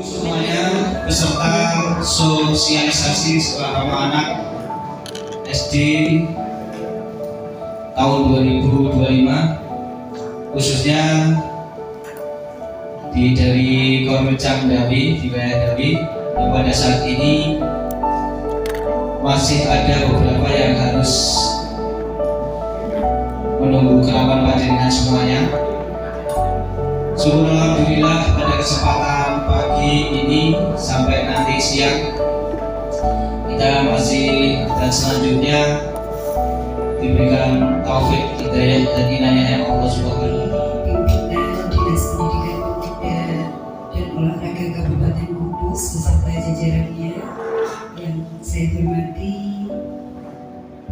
semuanya beserta sosialisasi sekolah ramah anak SD tahun 2025 khususnya dari Kormecam Dawi, di wilayah Dawi yang pada saat ini masih ada beberapa yang harus menunggu kerapan panjenengan semuanya. Syukur alhamdulillah pada kesempatan pagi ini sampai nanti siang kita masih dan selanjutnya diberikan taufik, hidayah dan inayah Allah Subhanahu wa taala. Pimpinan Dinas Pendidikan Pemuda dan Olahraga Kabupaten Kudus beserta jajarannya yang saya hormati,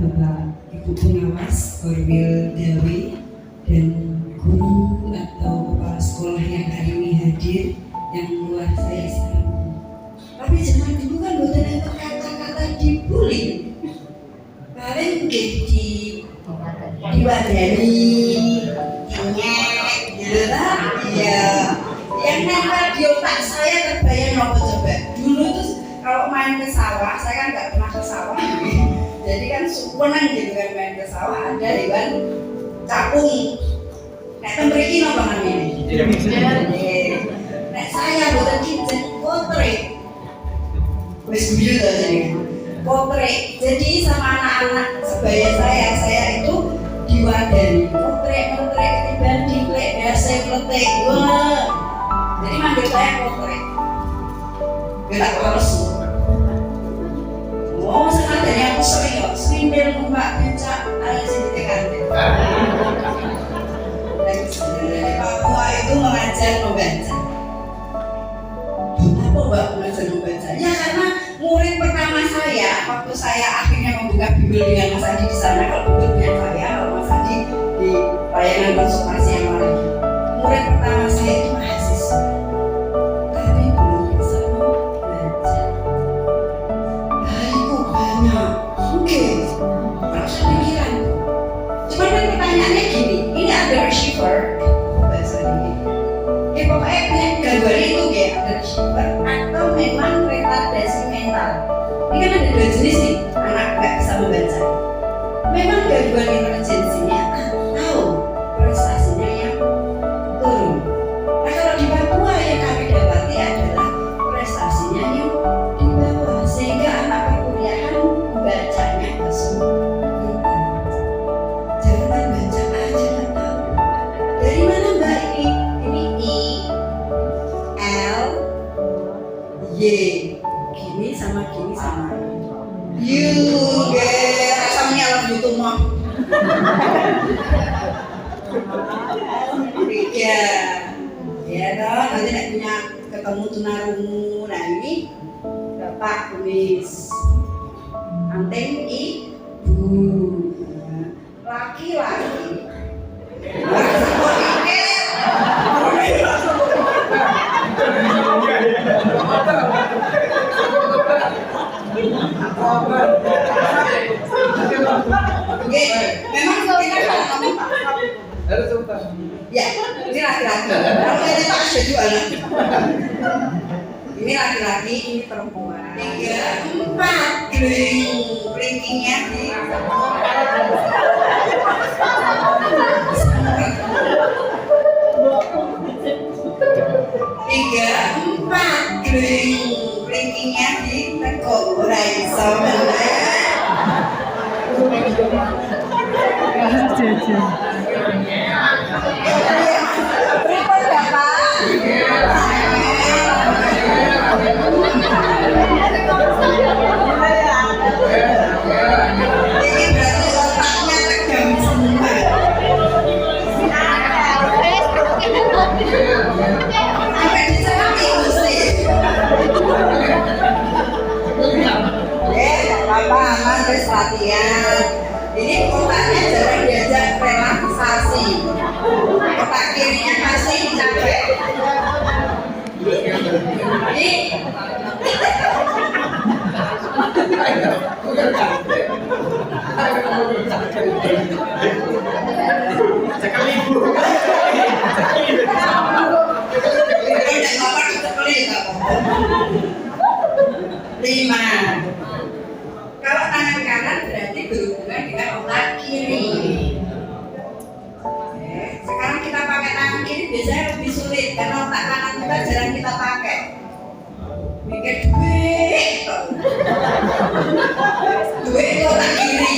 Bapak Ibu Pengawas Korwil Dawi dan guru atau kepala sekolah yang hari ini hadir yang luar saya salam. Tapi zaman dulu kan boten enten kata-kata dibully. Paling diwadani, dinyek, ya. Yang nempel di otak saya terbayang apa coba? Dulu tuh kalau main ke sawah, saya kan nggak pernah ke sawah. Jadi kan seneng gitu kan main ke sawah, ada hewan capung. Nek tembriki napa namanya? Nek saya boten kincen kotre. Wis guyu to jadi. Kotre. Jadi sama anak-anak sebaya saya itu diwadani. Kotre ketiban diklek dase kletek. Wah. Jadi manggil saya kotre. Gerak terus. Oh, sekarang aku sering numpak becak alias ditekan. Dari Papua itu mengajar membaca. Kenapa Mbak mengajar membaca? Ya karena murid pertama saya waktu saya akhirnya membuka bimbel dengan Mas Adi di sana, kalau bimbelnya saya, kalau Mas Adi di layanan konsultasi yang lain. Murid pertama saya itu mahasiswa, tapi belum bisa membaca. Hariku banyak, oke, kalau saya pikiran. Cuman kan pertanyaannya gini, ini ada receiver bahasa ini. Ya pokoknya gangguan itu ya ada receiver atau memang retardasi mental. Ini kan ada dua jenis nih, anak nggak bisa membaca. Memang gangguan intelijensinya atau prestasinya yang turun. Nah kalau di Papua yang kami dapati adalah prestasinya yang di bawah, sehingga anak perkuliahan bacanya kesulitan. Jangan baca aja nggak tahu. Dari mana Mbak ini? Ini I, L, Y. Gini sama Yuge, asamnya lah gitu mah. Tiga, ya toh. Nanti nak punya ketemu tunarungu. Nah ini Bapak tulis anting ibu, laki-laki. Oke, memang kita kalau ya, ini laki-laki. Kalau ini tak ada juga anak. Ini laki-laki, ini perempuan. 3, 4, ringkingnya di 3, 4, rankingnya di tekuk urai soalnya. Berapa Bapak? Ini berarti otaknya tegang semua. Sampai dicerami mesti. Bapak aman terus latihan. Ini otaknya jarang diajak relaksasi. Otak kirinya pasti capek. Ini sekali ibu. Bapak kita beli biasanya lebih sulit karena otak kanan kita jarang kita pakai. Mikir duit, duit itu otak kiri.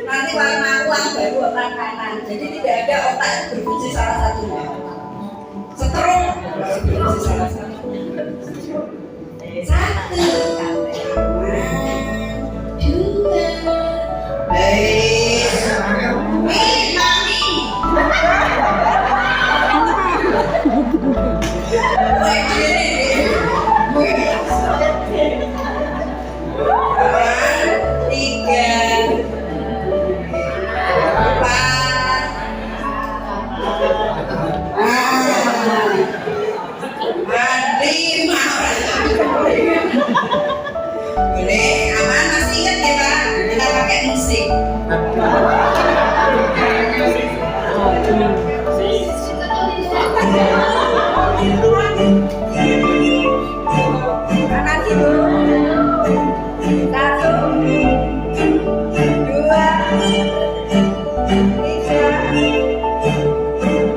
Nanti warna uang baru otak kanan. Jadi tidak ada otak yang berfungsi salah satunya. Setrum berfungsi salah satunya. Satu, dua, baik. Mami. Boleh, aman, masih ingat ya Pak? Kita pakai musik. Kanan dulu. Satu, dua, tiga,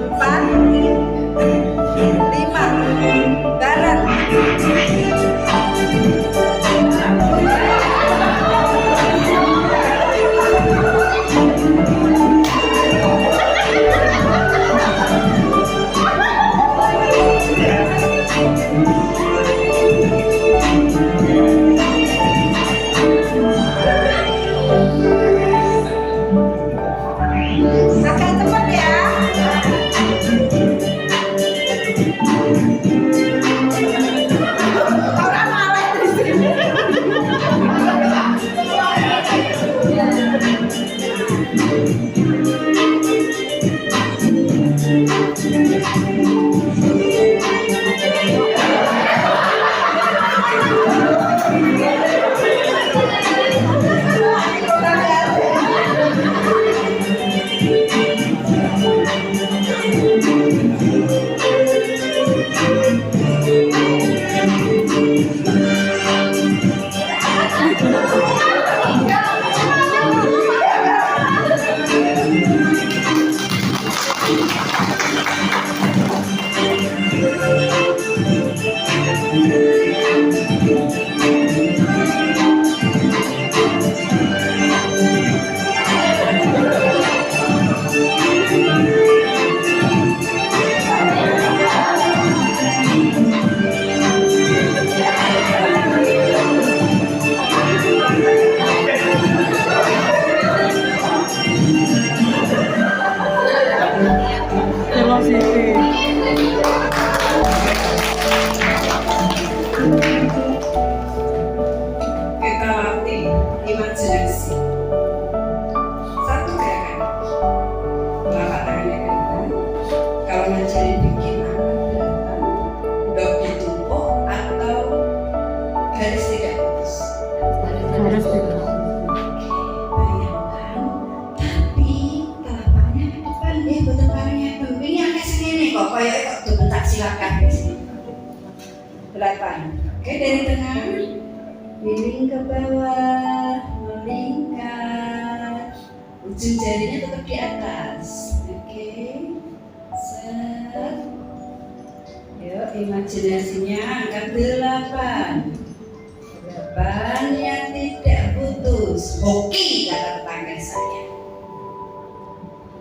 empat, lima. Bareng. Agak cepat ya. Orang malah di sini. Kita latih imajinasi. Satu gerakan. Telapak tangannya ke depan. Kalau mencari bikin angkat ke depan, dok ditumpuk atau garis tidak putus. Bayangkan, tapi telapaknya ke depan, betul palingnya dulu. Ini agak sini kok, kayak itu bentak silakan ke sini. Delapan. Oke, dari tengah. Miring ke bawah, melingkar, ujung jarinya tetap di atas. Oke, set. Yuk, imajinasinya angkat 8. 8 yang tidak putus. Hoki kata tetangga saya.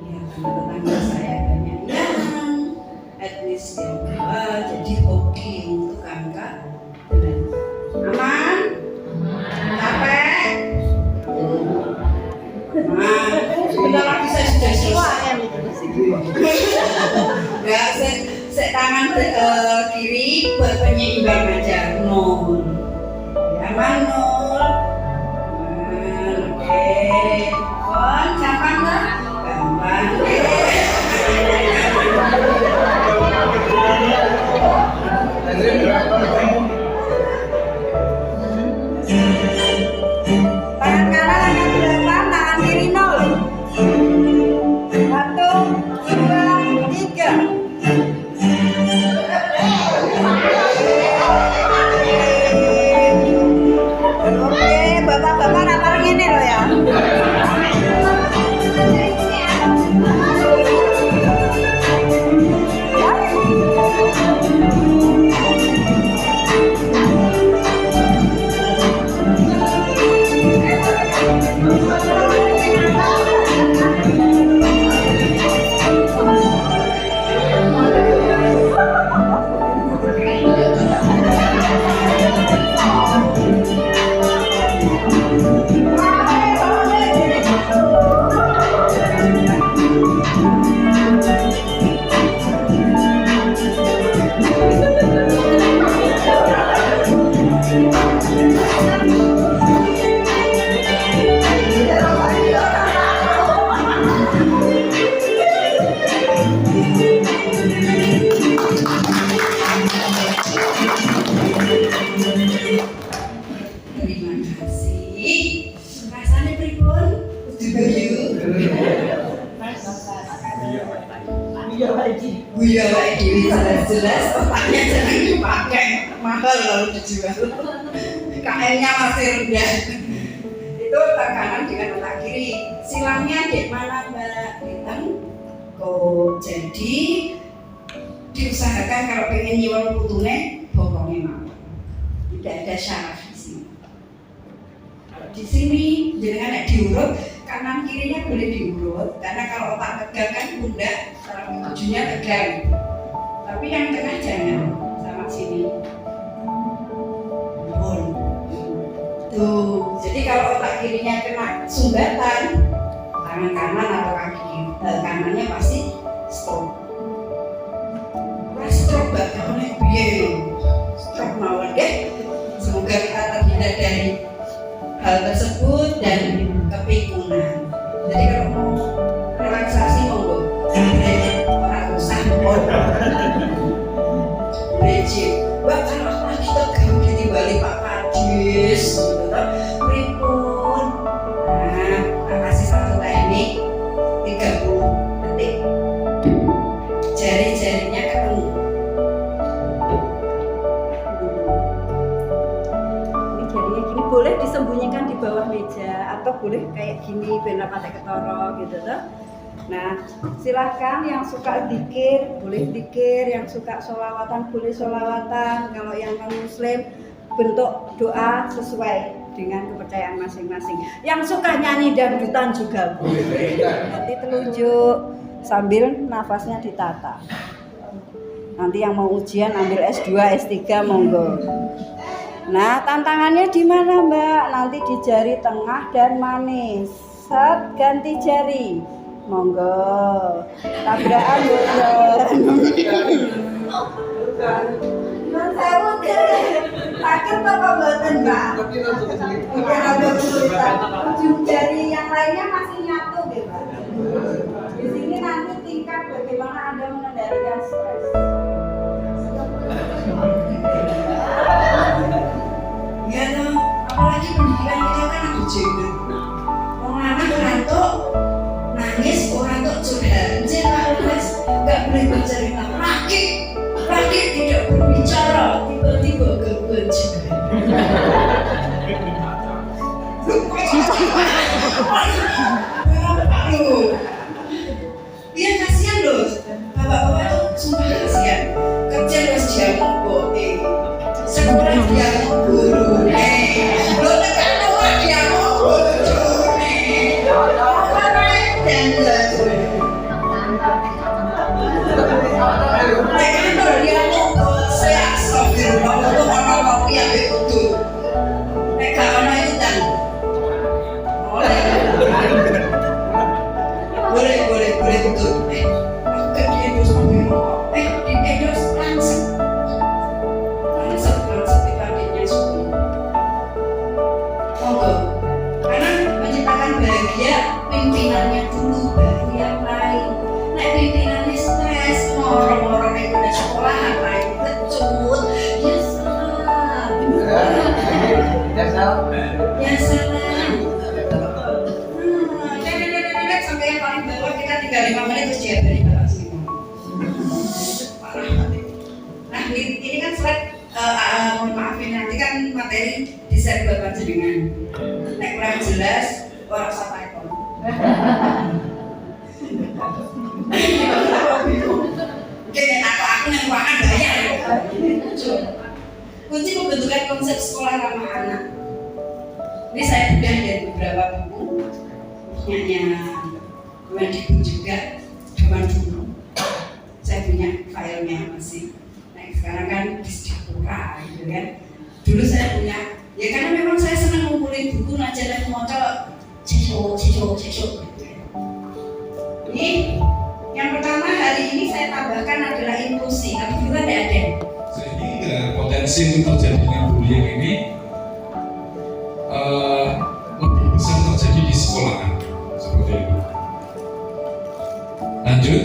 Ya, karena tetangga saya banyak yang etnis Tionghoa, jadi hoki untuk angkat 8. Aman? Capek? Sebentar lagi saya sudah selesai. Enggak, saya tangan kiri buat penyeimbang aja. 0. Ya, 0. Oke. Gampang kan? Gampang. Tangan kanan angkat 8, tangan kiri 0. 1, 2, 3. Oke, bapak-bapak rapal gini loh ya. Buya lagi jelas-jelas otaknya jangan dipakai, mahal lalu dijual. KM-nya masih rendah. Itu otak kanan dengan otak kiri. Silangnya di mana Mbak? Bintang. Oh, jadi diusahakan kalau pengen nyiwon putune bokongnya mau. Tidak ada syarat di sini. Kalau di sini jangan diurut, kanan kirinya boleh diurut karena kalau otak tegang kan pundak saraf tujuhnya tegang. Tapi yang tengah jangan sama sini. Bon. Tuh, jadi kalau otak kirinya kena sumbatan, tangan kanan atau kaki kanannya pasti stroke. Stroke Mbak, kamu piye? Stroke mawon deh. Semoga kita terhindar dari hal tersebut dan kepikunan. Jadi kalau mau relaksasi monggo, orang usah rejim. Mbak kalau lagi tegang ditimbali Pak Kadis, pripun? Nah, kita kasih satu teknik 30 detik. Jari-jarinya ketemu. Ini jarinya gini boleh disembunyikan di bawah meja atau boleh kayak gini benar pakai ketoro gitu tuh. Nah, silahkan yang suka zikir boleh zikir, yang suka sholawatan boleh sholawatan. Kalau yang non muslim bentuk doa sesuai dengan kepercayaan masing-masing. Yang suka nyanyi dangdutan juga boleh. Nanti telunjuk sambil nafasnya ditata. Nanti yang mau ujian ambil S2, S3 monggo. Nah, tantangannya di mana Mbak? Nanti di jari tengah dan manis. Set, ganti jari. Monggo. Tabrakan boten. Saya sakit apa boten Mbak? Oke, rambut kesulitan. Ujung jari yang lainnya masih nyatu gitu Mbak. Di sini nanti tingkat bagaimana Anda mengendalikan stres. Ya toh, apalagi pendidikan kita kan ada gender. Mau anak ngantuk, nangis, orang tuh curhat. Jangan mas, nggak boleh bercerita. Laki tidak berbicara, tiba-tiba gangguan jiwa. Iya kasihan loh, bapak-bapak tuh sumpah kasihan. Kerja harus jamu boe, sekolah jamu guru lo tekan rumah jamu guru apa naik dan mereka tuh dia mau saya astagfirullah untuk orang kopi yang betul. Mereka mana itu dan boleh betul. Aku di endorse di endorse langsung dibandingnya semua. Monggo, karena menciptakan bahagia pimpinannya dulu baru yang lain. Nek pimpinannya stres, ngorong-ngorong yang udah sekolah ngapain kecut, ya salah. Ya salah. Sampai yang paling bawah kita tinggal 5 menit terus dia dari bawah sini. Parah banget. Nah ini kan slide, mohon maafin nanti kan materi desain buat panjenengan. Nek kurang jelas, orang usah typo. Oke, aku yang ruangan bayar. Kunci pembentukan konsep sekolah ramah anak. Ini saya udah dari beberapa buku, punyanya Kemendikbud juga, zaman dulu. Saya punya filenya masih. Nah sekarang kan Disdikpora gitu kan. Dulu saya punya, ya karena memang saya senang ngumpulin buku, majalah motor, cesok gitu ya. Ini yang pertama hari ini saya tambahkan adalah inklusi, tapi juga tidak ada. Sehingga potensi untuk terjadinya bullying ini lebih besar terjadi di sekolah seperti itu. Lanjut.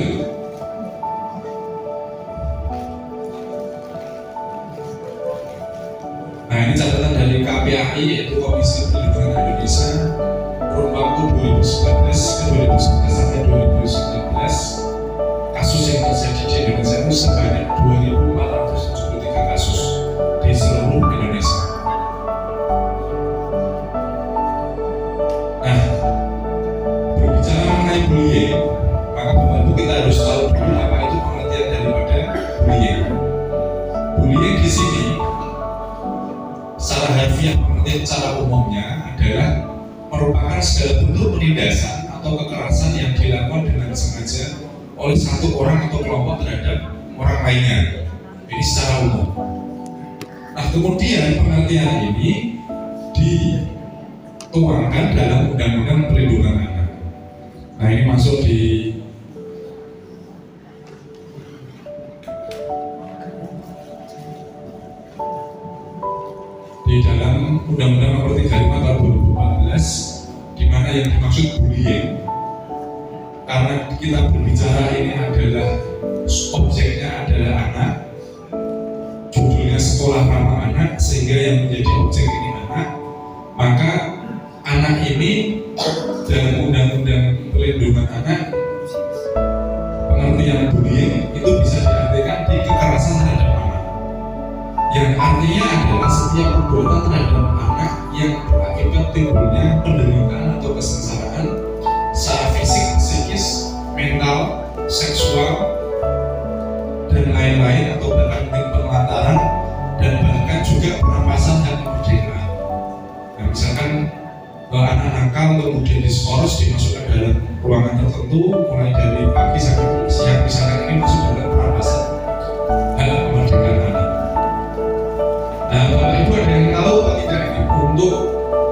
Nah ini catatan dari KPAI yaitu Komisi Perlindungan Indonesia kurun waktu 2019 ke 2019 sampai 2019 kasus kasus yang terjadi di Indonesia itu sebanyak 2.473 kasus di seluruh Indonesia. Nah, berbicara mengenai bullying, maka Bapak Ibu kita harus tahu dulu apa itu pengertian daripada bullying. Bullying di sini secara harfiah pengertian secara umumnya adalah merupakan segala bentuk penindasan atau kekerasan yang dilakukan dengan sengaja oleh satu orang atau kelompok terhadap orang lainnya. Ini secara umum. Nah, kemudian pengertian ini dituangkan dalam Undang-Undang Perlindungan Anak. Nah, ini masuk di dalam Undang-Undang Nomor 35 Tahun 2014, di mana yang dimaksud bullying, karena kita berbicara ini adalah objeknya adalah anak, judulnya sekolah ramah anak, sehingga yang menjadi objek ini anak, maka anak ini dalam Undang-Undang Perlindungan Anak, pengertian bullying itu bisa diartikan di kekerasan terhadap anak, yang artinya adalah setiap perbuatan terhadap anak yang berakibat timbulnya penderitaan atau kesengsaraan secara fisik, psikis, mental, seksual, dan lain-lain, atau bahkan penelantaran dan bahkan juga perampasan hak kemerdekaan. Nah, misalkan anak nakal kemudian diskoros, dimasukkan dalam ruangan tertentu mulai dari pagi sampai siang, misalkan ini masuk dalam perampasan hak kemerdekaan anak. Nah, Bapak Ibu ada yang tahu atau tidak ini untuk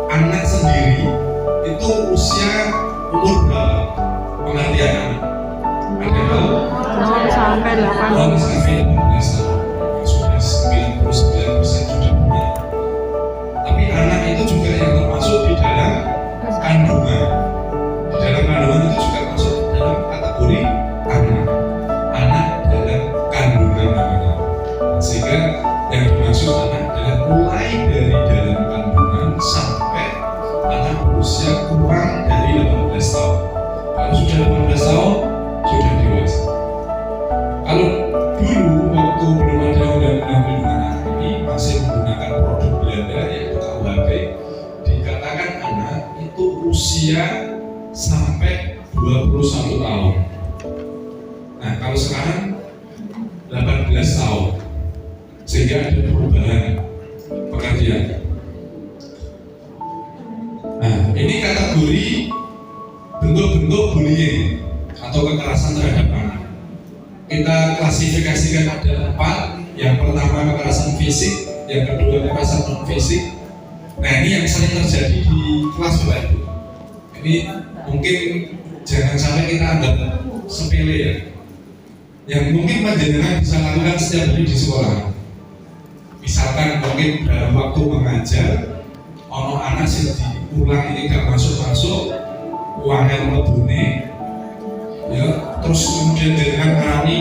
anak sendiri itu usia umur berapa pengertian anak? Ada yang tahu? 0 sampai 18. 0 sampai 18 tahun. Sudah 99% sudah punya. Tapi anak itu juga yang termasuk di dalam kandungan. Di dalam kandungan itu juga masuk dalam kategori anak. Anak dalam kandungan namanya. Sehingga yang dimaksud anak adalah mulai dari dalam kandungan sampai anak berusia kurang dari 18 tahun. Kalau sudah 18 tahun, sudah dewasa. Kalau dulu waktu belum ada Undang-Undang Perlindungan Anak ini masih menggunakan produk Belanda yaitu KUHP, dikatakan anak itu usia sampai 21 tahun. Nah, kalau sekarang 18 tahun, sehingga ada perubahan pengertian. Nah, ini kategori bentuk-bentuk bullying atau kekerasan terhadap anak. Kita klasifikasikan ada 4. Yang pertama kekerasan fisik, yang kedua kekerasan non fisik. Nah, ini yang sering terjadi di kelas Bapak Ibu. Ini mungkin jangan sampai kita anggap sepele ya. Yang mungkin panjenengan bisa lakukan setiap hari di sekolah. Misalkan mungkin dalam waktu mengajar, ono anak sing diulang ini gak masuk-masuk, uangnya melebune, ya, terus kemudian jenengan ngarani